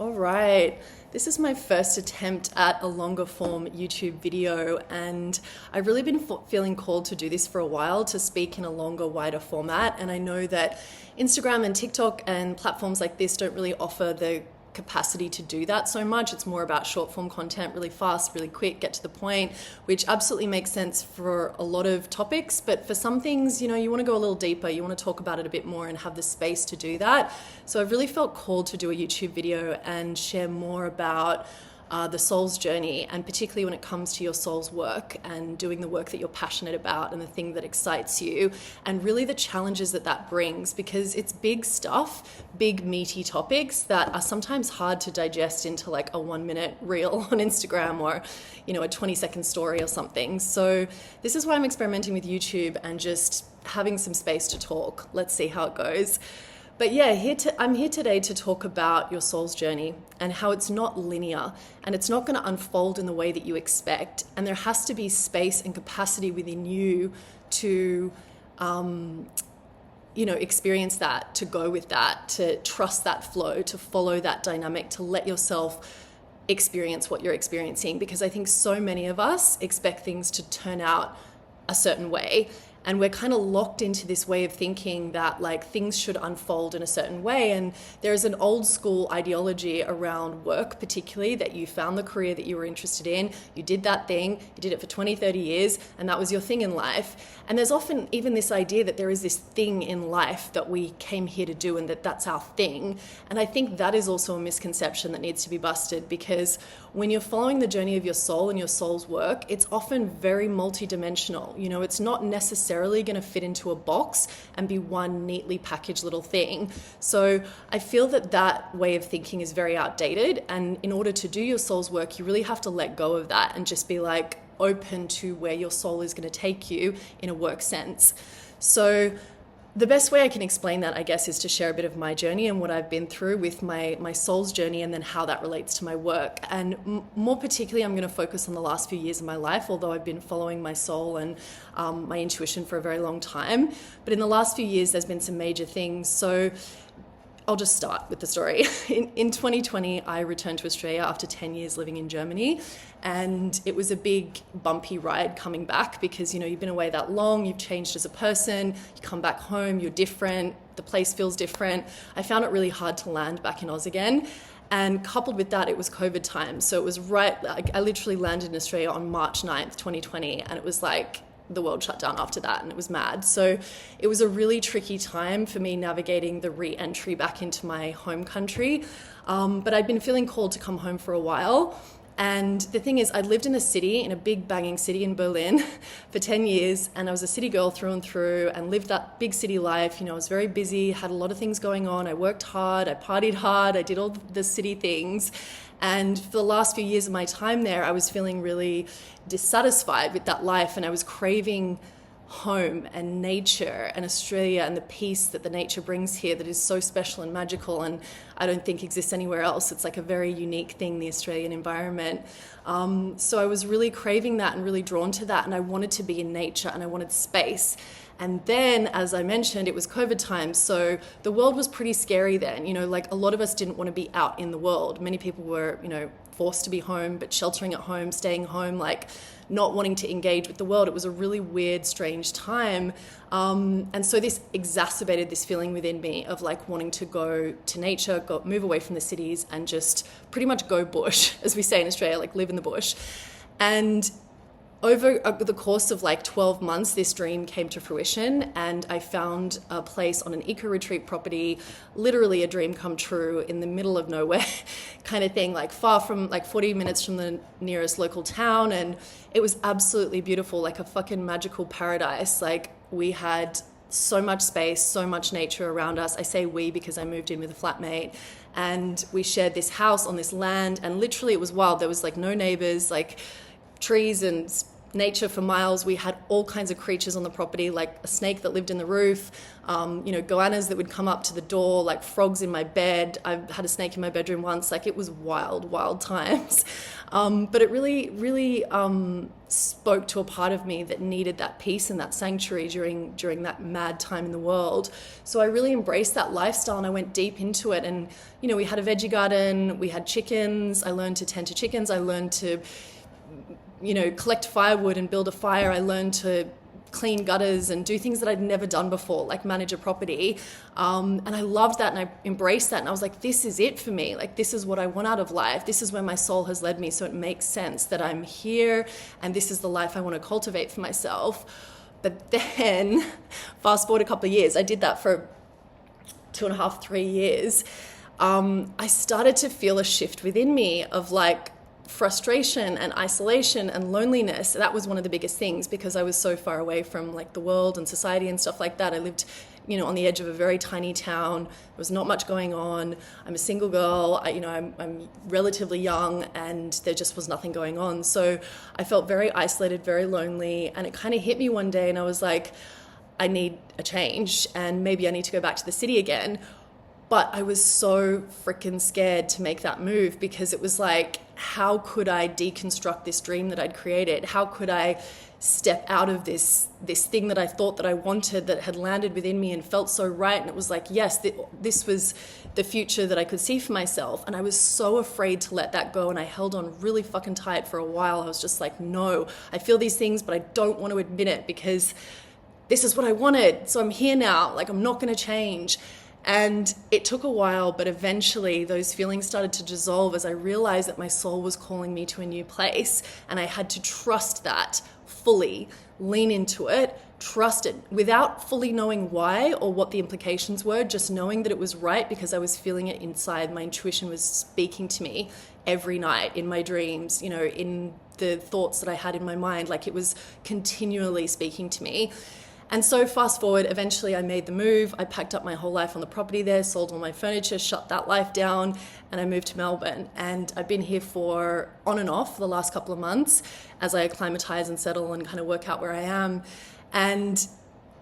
All right. This is my first attempt at a longer form YouTube video, and I've really been feeling called to do this for a while, to speak in a longer, wider format. And I know that Instagram and TikTok and platforms like this don't really offer the capacity to do that so much. It's more about short form content, really fast, really quick, get to the point, which absolutely makes sense for a lot of topics. But for some things, you want to go a little deeper, you want to talk about it a bit more and have the space to do that. So I've really felt called to do a YouTube video and share more about the soul's journey, and particularly when it comes to your soul's work and doing the work that you're passionate about and the thing that excites you, and really the challenges that brings, because it's big stuff, big meaty topics that are sometimes hard to digest into like a 1-minute reel on Instagram or a 20-second story or something. So this is why I'm experimenting with YouTube and just having some space to talk. Let's see how it goes. But yeah, I'm here today to talk about your soul's journey and how it's not linear and it's not going to unfold in the way that you expect. And there has to be space and capacity within you to, experience that, to go with that, to trust that flow, to follow that dynamic, to let yourself experience what you're experiencing. Because I think so many of us expect things to turn out a certain way. And we're kind of locked into this way of thinking that like things should unfold in a certain way. And there's an old school ideology around work, particularly, that you found the career that you were interested in, you did that thing, you did it for 20, 30 years, and that was your thing in life. And there's often even this idea that there is this thing in life that we came here to do and that's our thing. And I think that is also a misconception that needs to be busted, because when you're following the journey of your soul and your soul's work, it's often very multidimensional. It's not necessarily going to fit into a box and be one neatly packaged little thing. So I feel that way of thinking is very outdated. And in order to do your soul's work, you really have to let go of that and just be like open to where your soul is going to take you in a work sense. So the best way I can explain that, I guess, is to share a bit of my journey and what I've been through with my soul's journey, and then how that relates to my work. And more particularly, I'm going to focus on the last few years of my life, although I've been following my soul and my intuition for a very long time. But in the last few years, there's been some major things. So I'll just start with the story. In 2020, I returned to Australia after 10 years living in Germany. And it was a big bumpy ride coming back, because, you've been away that long, you've changed as a person, you come back home, you're different, the place feels different. I found it really hard to land back in Oz again. And coupled with that, it was COVID time. So it was I literally landed in Australia on March 9th, 2020. And it was like the world shut down after that, and it was mad. So it was a really tricky time for me navigating the re-entry back into my home country. But I'd been feeling called to come home for a while. And the thing is, I'd lived in a big banging city in Berlin for 10 years. And I was a city girl through and through and lived that big city life. I was very busy, had a lot of things going on. I worked hard, I partied hard, I did all the city things. And for the last few years of my time there, I was feeling really dissatisfied with that life, and I was craving home and nature and Australia and the peace that the nature brings here, that is so special and magical, and I don't think exists anywhere else. It's like a very unique thing, the Australian environment. So I was really craving that and really drawn to that, and I wanted to be in nature and I wanted space. And then, as I mentioned, it was COVID time. So the world was pretty scary then. Like a lot of us didn't want to be out in the world. Many people were, forced to be home, but sheltering at home, staying home, like not wanting to engage with the world. It was a really weird, strange time. And so this exacerbated this feeling within me of like wanting to go to nature, move away from the cities and just pretty much go bush, as we say in Australia, like live in the bush. And over the course of like 12 months, this dream came to fruition, and I found a place on an eco-retreat property, literally a dream come true in the middle of nowhere kind of thing, like far from, like 40 minutes from the nearest local town. And it was absolutely beautiful, like a fucking magical paradise. Like we had so much space, so much nature around us. I say we because I moved in with a flatmate, and we shared this house on this land, and literally it was wild. There was like no neighbors, like trees and nature for miles. We had all kinds of creatures on the property, like a snake that lived in the roof, goannas that would come up to the door, like frogs in my bed. I had a snake in my bedroom once. Like, it was wild, wild times. But it really, really spoke to a part of me that needed that peace and that sanctuary during that mad time in the world. So I really embraced that lifestyle and I went deep into it. And, we had a veggie garden, we had chickens. I learned to tend to chickens. I learned to collect firewood and build a fire. I learned to clean gutters and do things that I'd never done before, like manage a property. And I loved that and I embraced that. And I was like, this is it for me. Like, this is what I want out of life. This is where my soul has led me. So it makes sense that I'm here and this is the life I want to cultivate for myself. But then fast forward a couple of years, I did that for 2.5, 3 years. I started to feel a shift within me of like, frustration and isolation and loneliness. That was one of the biggest things because I was so far away from like the world and society and stuff like that. I lived, on the edge of a very tiny town. There was not much going on. I'm a single girl. I'm relatively young and there just was nothing going on. So I felt very isolated, very lonely. And it kind of hit me one day and I was like, I need a change and maybe I need to go back to the city again. But I was so freaking scared to make that move because it was like, how could I deconstruct this dream that I'd created? How could I step out of this thing that I thought that I wanted that had landed within me and felt so right? And it was like, yes, this was the future that I could see for myself. And I was so afraid to let that go. And I held on really fucking tight for a while. I was just like, no, I feel these things, but I don't want to admit it because this is what I wanted. So I'm here now. Like, I'm not going to change. And it took a while, but eventually those feelings started to dissolve as I realized that my soul was calling me to a new place. And I had to trust that fully, lean into it, trust it without fully knowing why or what the implications were, just knowing that it was right because I was feeling it inside. My intuition was speaking to me every night in my dreams, in the thoughts that I had in my mind, like it was continually speaking to me. And so fast forward, eventually I made the move. I packed up my whole life on the property there, sold all my furniture, shut that life down, and I moved to Melbourne. And I've been here for on and off for the last couple of months as I acclimatize and settle and kind of work out where I am. And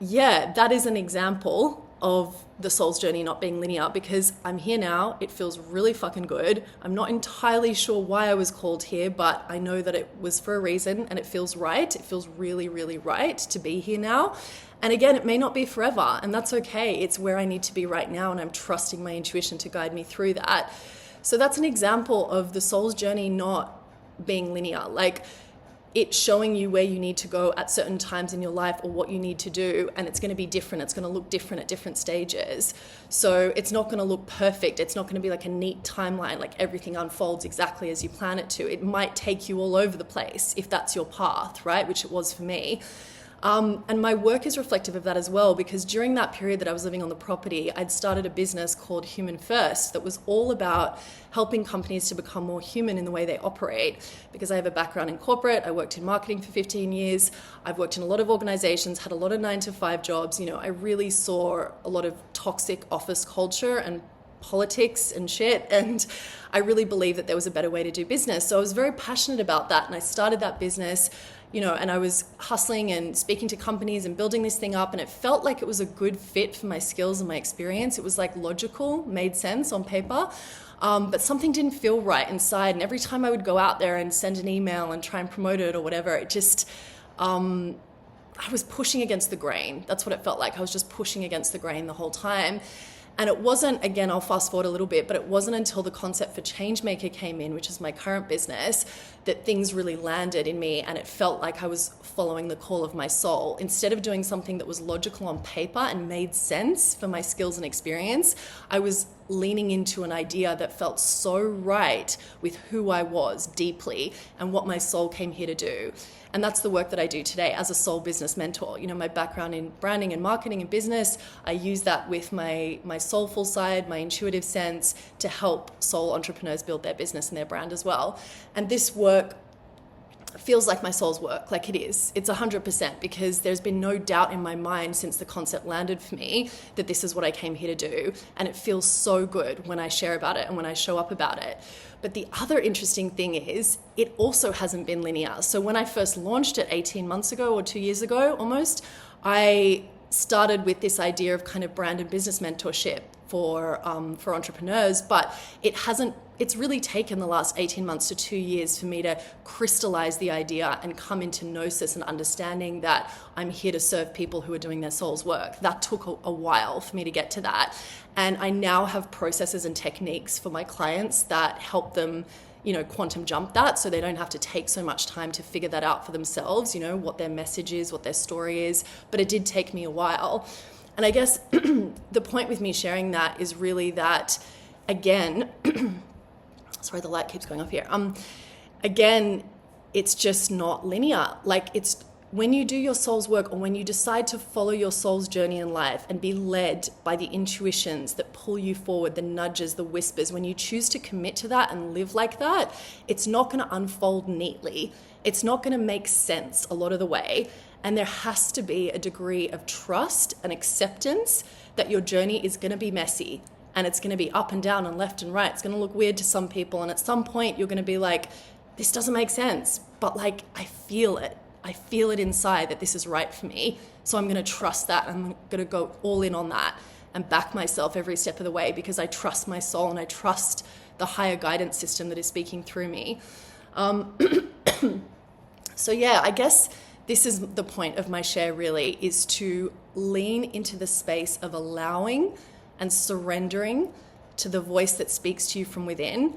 yeah, that is an example of the soul's journey not being linear because I'm here now. It feels really fucking good. I'm not entirely sure why I was called here, but I know that it was for a reason and it feels right. It feels really, really right to be here now. And again, it may not be forever and that's okay. It's where I need to be right now and I'm trusting my intuition to guide me through that. So that's an example of the soul's journey not being linear. Like, it's showing you where you need to go at certain times in your life or what you need to do. And it's going to be different. It's going to look different at different stages. So it's not going to look perfect. It's not going to be like a neat timeline, like everything unfolds exactly as you plan it to. It might take you all over the place if that's your path, right? Which it was for me. And my work is reflective of that as well, because during that period that I was living on the property, I'd started a business called Human First that was all about helping companies to become more human in the way they operate. Because I have a background in corporate, I worked in marketing for 15 years, I've worked in a lot of organizations, had a lot of 9-to-5 jobs. I really saw a lot of toxic office culture and politics and shit, and I really believed that there was a better way to do business. So I was very passionate about that, and I started that business, and I was hustling and speaking to companies and building this thing up, and it felt like it was a good fit for my skills and my experience. It was like logical, made sense on paper, but something didn't feel right inside, and every time I would go out there and send an email and try and promote it or whatever, it just I was pushing against the grain. That's what it felt like. I was just pushing against the grain the whole time. And it wasn't, again, I'll fast forward a little bit, but it wasn't until the concept for Changemaker came in, which is my current business, that things really landed in me and it felt like I was following the call of my soul. Instead of doing something that was logical on paper and made sense for my skills and experience, I was leaning into an idea that felt so right with who I was deeply and what my soul came here to do. And that's the work that I do today as a soul business mentor. My background in branding and marketing and business, I use that with my soulful side, my intuitive sense, to help soul entrepreneurs build their business and their brand as well. And this work feels like my soul's work. Like, it is. It's 100%, because there's been no doubt in my mind since the concept landed for me that this is what I came here to do. And it feels so good when I share about it and when I show up about it. But the other interesting thing is it also hasn't been linear. So when I first launched it 18 months ago or 2 years ago almost, I started with this idea of kind of brand and business mentorship for entrepreneurs, but it's really taken the last 18 months to 2 years for me to crystallize the idea and come into gnosis and understanding that I'm here to serve people who are doing their soul's work. That took a while for me to get to that. And I now have processes and techniques for my clients that help them, quantum jump that, so they don't have to take so much time to figure that out for themselves, what their message is, what their story is. But it did take me a while. And I guess the point with me sharing that is really that, again, sorry, the light keeps going off here. Again, it's just not linear. Like, it's when you do your soul's work, or when you decide to follow your soul's journey in life and be led by the intuitions that pull you forward, the nudges, the whispers, when you choose to commit to that and live like that, it's not going to unfold neatly. It's not going to make sense a lot of the way. And there has to be a degree of trust and acceptance that your journey is going to be messy, and it's going to be up and down and left and right. It's going to look weird to some people. And at some point you're going to be like, this doesn't make sense, but like, I feel it. I feel it inside that this is right for me. So I'm going to trust that. I'm going to go all in on that and back myself every step of the way, because I trust my soul and I trust the higher guidance system that is speaking through me. So yeah, I guess this is the point of my share, really, is to lean into the space of allowing and surrendering to the voice that speaks to you from within,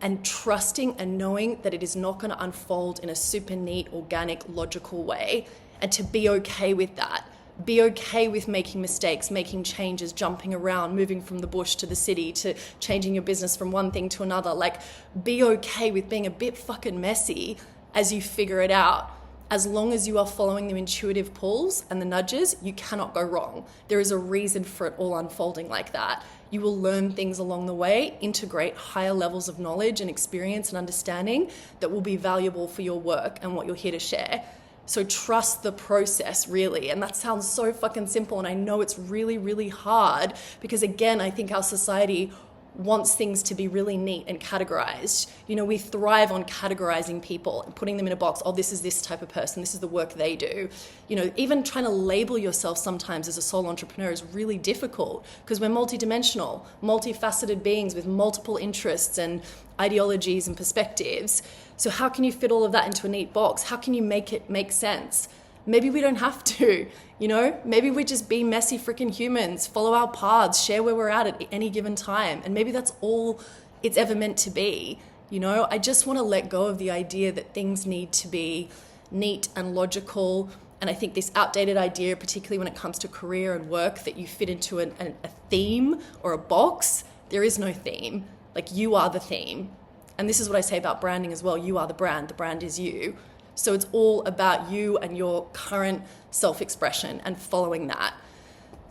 and trusting and knowing that it is not going to unfold in a super neat, organic, logical way, and to be okay with that. Be okay with making mistakes, making changes, jumping around, moving from the bush to the city, to changing your business from one thing to another. Like, be okay with being a bit fucking messy as you figure it out. As long as you are following the intuitive pulls and the nudges, you cannot go wrong. There is a reason for it all unfolding like that. You will learn things along the way, integrate higher levels of knowledge and experience and understanding that will be valuable for your work and what you're here to share. So trust the process, really. And that sounds so fucking simple. And I know it's really, really hard, because again, I think our society wants things to be really neat and categorized. We thrive on categorizing people and putting them in a box. Oh, this is this type of person. This is the work they do. Even trying to label yourself sometimes as a sole entrepreneur is really difficult, because we're multidimensional, multifaceted beings with multiple interests and ideologies and perspectives. So how can you fit all of that into a neat box? How can you make it make sense? Maybe we don't have to, maybe we just be messy freaking humans, follow our paths, share where we're at any given time. And maybe that's all it's ever meant to be. I just want to let go of the idea that things need to be neat and logical. And I think this outdated idea, particularly when it comes to career and work, that you fit into a theme or a box. There is no theme. Like, you are the theme. And this is what I say about branding as well. You are the brand is you. So it's all about you and your current self-expression and following that.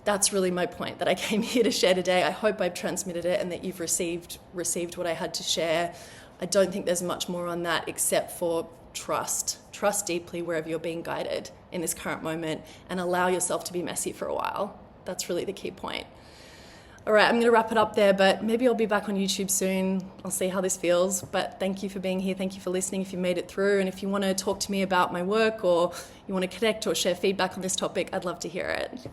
That's really my point that I came here to share today. I hope I've transmitted it and that you've received what I had to share. I don't think there's much more on that except for trust. Trust deeply wherever you're being guided in this current moment, and allow yourself to be messy for a while. That's really the key point. All right, I'm going to wrap it up there, but maybe I'll be back on YouTube soon. I'll see how this feels. But thank you for being here. Thank you for listening if you made it through. And if you want to talk to me about my work, or you want to connect or share feedback on this topic, I'd love to hear it.